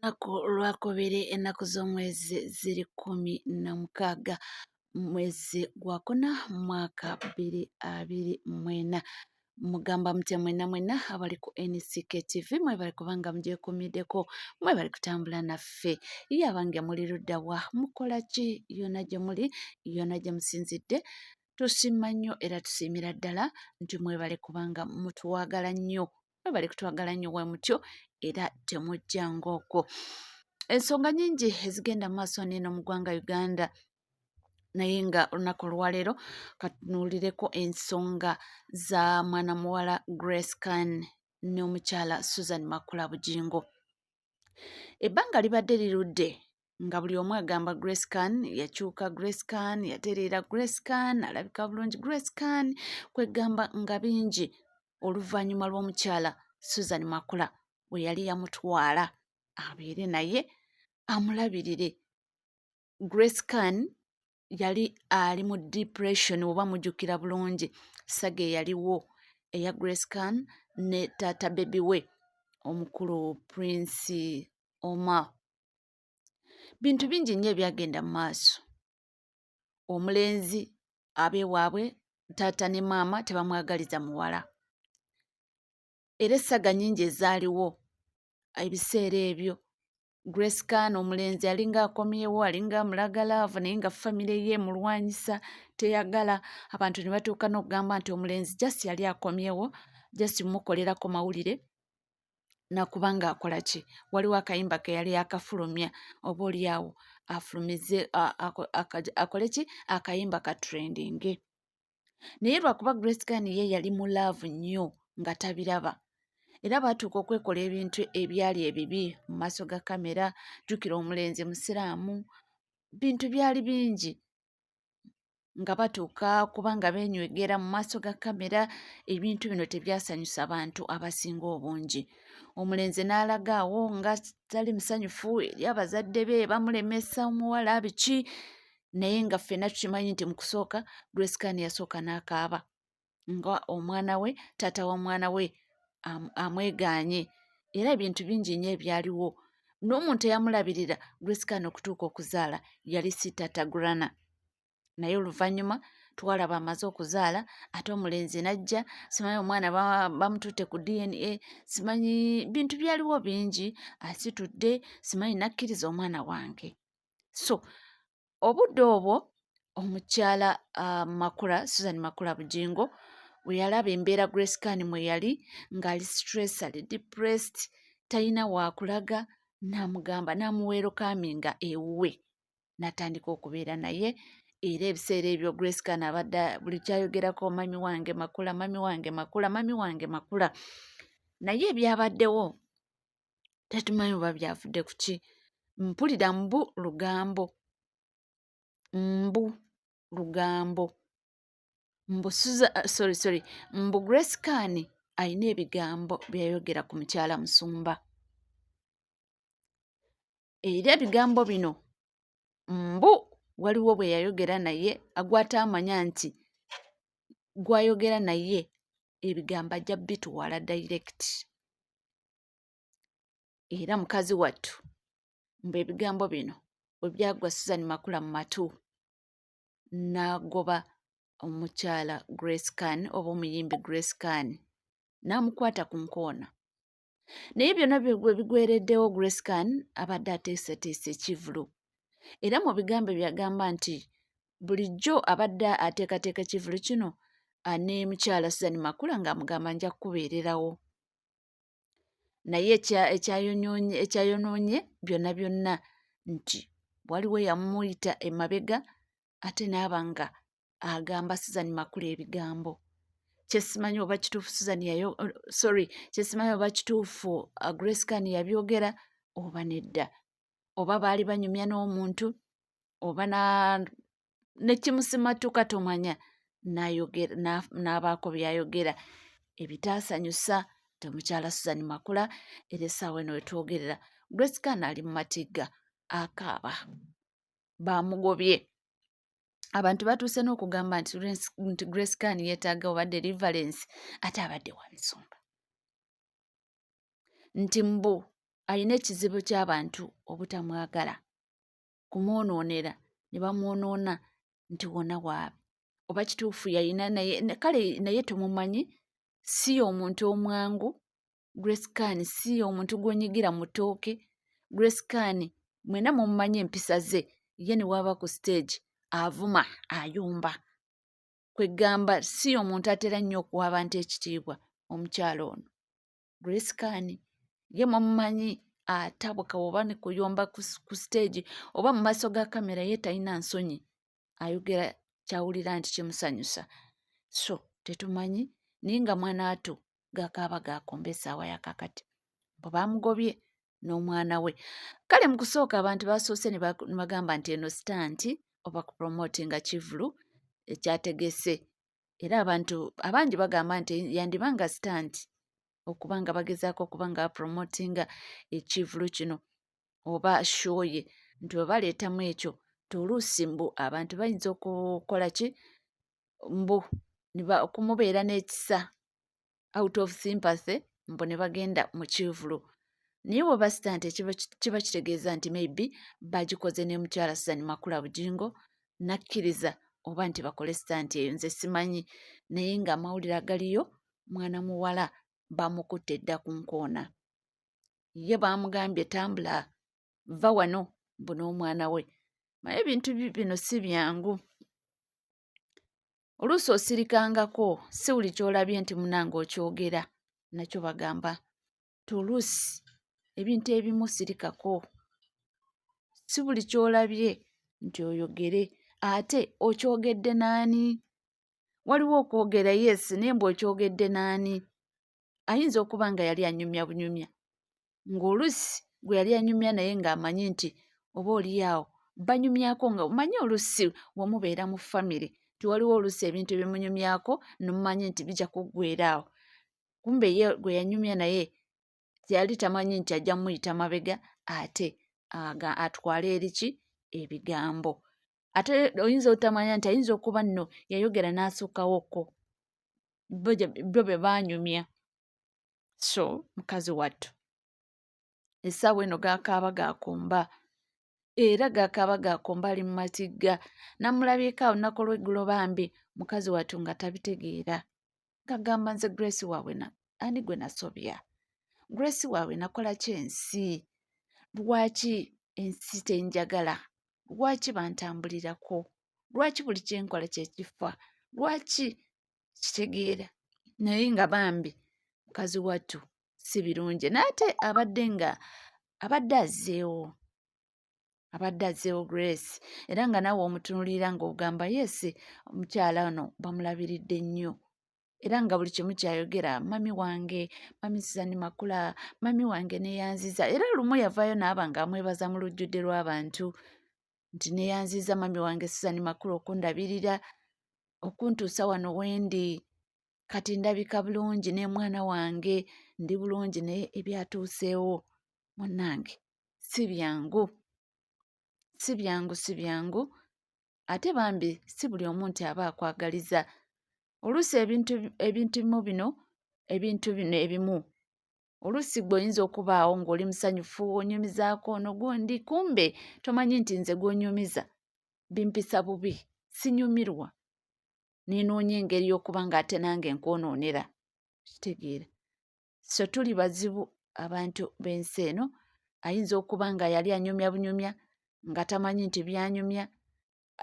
Lwakubiri ennaku z'omwezi ziri 16 mwezi gwa kuna mwaka 2024. Mugamba mutya mwena abali ku NCK TV mwebali kubanga mugyekuumiddeko, mwebali kutambula naffe. Ye abange muli ludda wa mukola ki? Yonna gye muli, yonna gye musinzidde, tusiima nnyo era tusiimira ddala nti mwebale kubanga mutuwagala nnyo, mwebali kutwagala nnyo bwe mutyo era temujja ng'okwo. Ensonga nnyingi ezigenda mu maaso n'eno mu ggwanga Uganda, naye nga olunaku olwaleero katunuulireko ensonga za mwana muwala Grace Kan n'omukyala Susan Makula Bugingo. Ebbanga libadde lirudde nga buli omu agamba Grace Kan yakyuka, Grace Kan yatereera, Grace Kan alabika bulungi, Grace Kan kwegamba nga bingi oluvannyuma lw'omukyala Susan Makula bwe yali yamutwala abeere naye amulabirire. Grace Kan yali ali mu depression oba mujjukira bulungi, saga eyaliwo eya Grace Kan ne taata bebi we omukulu Prince Omar. Bintu bingi nnyo ebyagenda mu maaso. Omulenzi ab'ewaabwe taata ne maama tebamwagaliza muwala, era essaga nnyingi ezaaliwo ebiseera ebyo. Grace Kan omulenzi alinga akomyewo, alinga amulaga laavu, naye nga famire ye mulwanyisa, teyagala. Abantu ne batuuka n'okugamba nti omulenzi just yali akomyewo, just mukolerako mawulire nakubanga akola ki, waliwo akayimba ke yali akafulumya, oba oli awo afulumize akole ki, akayimba ka trending. Naye lwakuba Grace Kan ye yali mu laavu nnyo nga tabiraba, era baatuuka okwekola ebintu ebyali ebibi mu maaso ga kamera. Jjukira omulenzi musiraamu, bintu byali bingi nga batuuka kubanga beenywegera mu maaso ga kamera. Ebintu bino tebyasanyusa bantu abasinga obungi. Omulenzi n'alaga awo nga tali musanyufu eri abazadde be, bamulemesa omuwala biki, naye nga ffenna tukimanyi nti mu kusooka Grace Kan yasooka n'akaaba nga omwana we, taata wa mwana we amwegaanye, era ebintu bingi nnyo ebyaliwo. N'omuntu eyamulabirira Grace Kan okutuuka okuzaala yali si taata Grana, naye oluvannyuma twalaba amaze okuzaala ate omulenzi n'ajja. Simanyi omwana bamututte ku DNA, simanyi bintu byaliwo bingi, asitudde, simanyi nakkiriza omwana wange. So obudde obwo omukyala Makula, Susan Makula Bugingo bwe yalaba embeera Grace Kan mwe yali ng'ali stress, ali depressed, talina waakulaga, n'amugamba n'amuweero kaaminga ewuwe, n'atandika okubeera naye. Era ebiseera ebyo Grace Kan abadde buli kyayogerako mami wange Makula, mami wange Makula, mami wange Makula. Naye ebyabaddewo tetumanyi oba byavudde ku ki. Mpulira mbu lugambo, mbu Grace Kan alina ebigambo by'ayogera ku mukyala Musumba. Era ebigambo bino mbu waliwo bwe yayogera naye agwataamanya nti gwayogera naye ebigambo ajja bituwala direct. Era mukazi wattu mbu ebigambo bino bwe byagwa Susan Makula mu matu, n'agoba omukyala Grace Kan oba omuyimbi Grace Kan n'amukwata ku nkoona. Naye byonna bwe bigwereddewo Grace Kan abadde ateeseteese ekivulu, era mu bigambo byagamba nti bulijjo abadde ateekateeka ekivulu kino ne mukyala Susan Makula ng'amugamba nja kukubeererawo. Naye ekyayonoonye byonna nti waliwo yamuyita emabega ate n'aba nga agamba Susan Makula ebigambo. Kyesimanyi oba kituufu kyesimanyi oba kituufu Grace Kan yabyogera oba nedda, oba baali banyumya n'omuntu, oba nekimusimatuka tomanya, n'abaako byayogera ebitaasanyusa omukyala Susan Makula. Era essaawa eno wetwogerera Grace Kan ali mu matigga akaaba, baamugobye. Abantu batuuse n'okugamba nti Grace Kan yeetaaga oba deliverance, ate abadde wa nsumba, nti mbu alina ekizibu ky'abantu obutamwagala, kumwonoonera ne bamwonoona nti wona waabe. Oba kituufu yalina kale naye tumumanyi, si omuntu omwangu. Grace Can si omuntu gw'onyigira mu ttooke. Grace Can mwena mumumanyi empisa ze, ye ne waaba ku stage avuma ayumba. Kwegamba si omuntu atera nnyo okuwa abantu ekitiibwa omukyalo ono. Grace Can ye mumumanyi atabuka oba ne kuyomba ku stage oba mu maaso ga kamera, ye talina nsonyi, ayogera kyawulira nti kimusanyusa. So tetumanyi naye nga mwana ato gakaaba gakomba essaawa ya kakati bwe bamugobye n'omwana we. Kale mu kusooka abantu basoose ne bagamba nti eno sitanti oba kupromotinga kivulu ekyategese, era abantu abangi bagamba nti yandiba nga sitanti okuba nga bagezaako okuba nga bapromotinga ekivulu kino oba shoye, nti bwe baleetamu ekyo toluusi mbu abantu bayinza okukola ki mbu okumubeera n'ekisa out of sympathy mbu ne bagenda mu kivulu. Naye bw'oba sitanti kiba kitegeeza nti maybe bagikoze ne mukyala Susan Makula Bugingo nakkiriza oba nti bakole sitanti eyo, nze simanyi. Naye nga amawulire agaliyo, mwana muwala bamukutte dda ku nkoona. Ye baamugambye tambula, vva wano mbu n'omwana we. Naye ebintu bino si byangu. Oluusi osirikangako, si buli ky'olabye nti munnange okyogera, nakyo bagamba toluusi ebintu ebimu sirikako. Si buli ky'olabye nti oyogere. Ate okyogedde n'ani? Waliwo okwogera yes, naye mbu okyogedde n'ani? Ayinza okuba nga yali anyumya bunyumya, ng'oluusi gwe yali anyumya naye ng'amanyi nti oba oliyaawo banyumyako, nga omanyi oluusi wemubeera mu famire tiwaliwo oluusi ebintu ebimunyumyako nomumanyi nti bijja kuggweeraawo. Kumbe ye gwe yanyumya naye yali tamanyi nti ajja muyita mabega ate atwale eriki ebigambo. Ate oyinza otamanya nti ayinza okuba nno yayogera n'asukkawokko, bo be baanyumya. So mukazi wattu essaawa eno gakaaba gakomba, era gakaaba gakomba ali mu matigga. Namulabyeko awo lunaku lw'eggulo bambi mukazi wattu nga tabitegeera, gagamba nze Grace waabwe ani gwe nasobya, Grace waabwe nakola ki ensi, lwaki ensi tenjagala, lwaki bantambulirako, lwaki buli kyenkola kyekifa, lwaki kitegeera. Naye nga bambi mukazi wattu si birungi, naate abadde azzeewo Grace, era nga naawe omutunuulira ng'ogamba yes omukyala ono bamulabiridde nnyo, era nga buli kimu kyayogera mami wange, mami Susan Makula, mami wange neeyanziza. Era lumu yavaayo naaba ng'amwebaza mu lujjudde lw'abantu nti neeyanziza mami wange Susan Makula okundabirira, okuntuusa wano wendi, kati ndabika bulungi ne mwana wange ndi bulungi, naye ebyatuuseewo munnange si byangu, si byangu, si byangu. Ate bambi si buli omu nti aba akwagaliza. Oluusi ebintu bino ebimu oluusi gwe oyinza okubaawo ng'oli musanyufu onyumizaako ono gundi, kumbe tomanyi nti nze gw'onyumiza bimpisa bubi, sinyumirwa, nenoonya engeri y'okuba nga ate nange nkwonoonera, kitegeera. So tuli bazibu abantu b'ensi eno. Ayinza okuba nga yali anyumya bunyumya nga tamanyi nti byanyumya,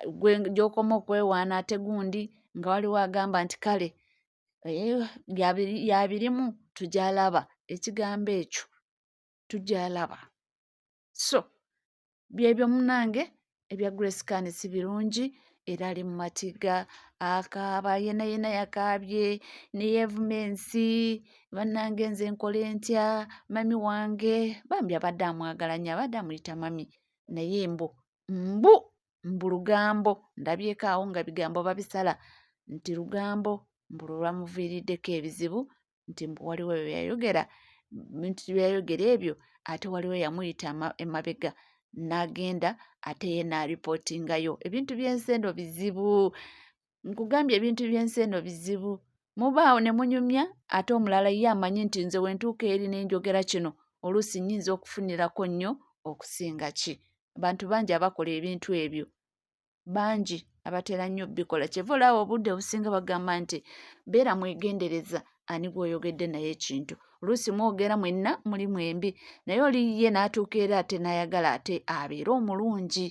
gwe gy'okoma okwewaana ate gundi nga waliwo agamba nti kale yabirimu tugyalaba, ekigambo ekyo tugyalaba. So byebyo munnange ebya Grace Can si birungi, era ali mu matigga akaaba, yenayena yakaabye ne yeevuma ensi, bannange nze nkole ntya, mami wange bambi abadde amwagala nnyo, abadde amuyita mami, naye mbu lugambo, ndabyeko awo nga bigambo babisala nti lugambo mbu lwamuviiriddeko ebizibu, nti mbu waliwo byeyayogera, nti byayogera ebyo ate waliwo yamuyita emabega n'agenda ate ye n'alipootingayo. Ebintu by'ensi eno bizibu, nkugambye ebintu by'ensi eno bizibu. Mubaawo ne munyumya ate omulala ye amanyi nti nze wentuuka eri ne njogera kino oluusi nnyinza okufunirako nnyo okusinga ki. Abantu bangi abakola ebintu ebyo, bangi abatera nnyo bikola. Kyeva olaba obudde obusinga bagamba nti beera mwegendereza ani gw'oyogedde naye ekintu. Oluusi mwogera mwenna muli mwembi, naye oli ye n'atuuka era ate n'ayagala ate abeere omulungi,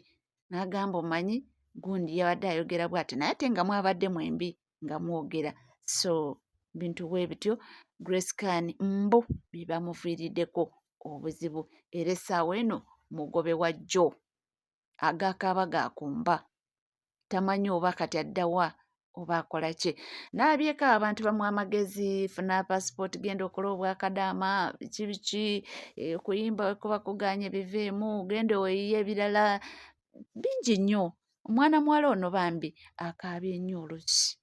n'agamba omanyi gundi yabadde ayogera bw'ati naye ate nga mwabadde mwembi nga mwogera. So bintu bwe bityo Grace Can mbu bibamuviiriddeko obuzibu, era essaawa eno mugobe wa jjo agaakaaba gaakumba, tamanyi oba kati addawa oba akola ki. N'abyeko abantu bamuwa amagezi, funa passport, genda okola obwakadaama, biki biki, kuyimba kuba kuganye biveemu, genda oweeyiye ebirala, bingi nnyo. Omwana muwala ono bambi akaabye nnyo oluusi,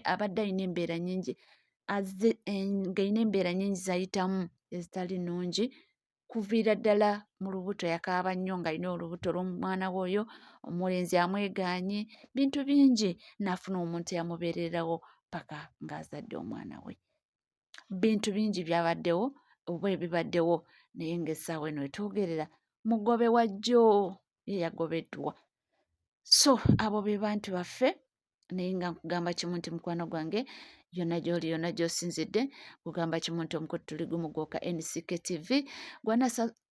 abadde alina embeera nnyingi ng'alina embeera nnyingi z'ayitamu ezitali nnungi. Kuviira ddala mu lubuto yakaaba nnyo ng'alina olubuto olw'omwana we oyo, omulenzi amwegaanye, bintu bingi, n'afuna omuntu eyamubeererawo paka ng'azadde omwana we. Bintu bingi byabaddewo oba ebibaddewo, naye ng'essaawa eno wetwogerera mugobe wa jjo ye yagobeddwa. So abo be bantu baffe, naye nga nkugamba kimu nti mukwano gwange yonna gy'oli yonna gy'osinzidde, kugamba kimu nti omukutu tuli gumu gwokka NCK TV.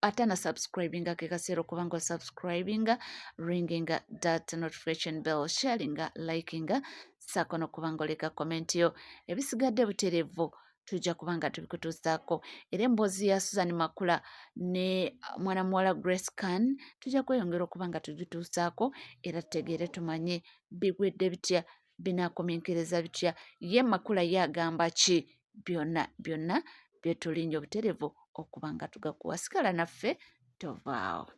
Atana subscribinga ke kaseera okuba nga osubscribinga, ringinga that notification bell, sharinga, likinga, ssaako n'okuba nga oleka komenti yo. Ebisigadde butereevu tujja kuba nga tubikutuusaako, era emboozi ya Susan Makula ne mwana muwala Grace Can tujja kweyongera okuba nga tugituusaako, era tutegeere tumanye bigwedde bitya, binaakomenkereza bitya, ye Makula ye agamba ki, byonna byonna bye tulinye obutereevu okuba nga tugakuwa. Sigala naffe tovaawo.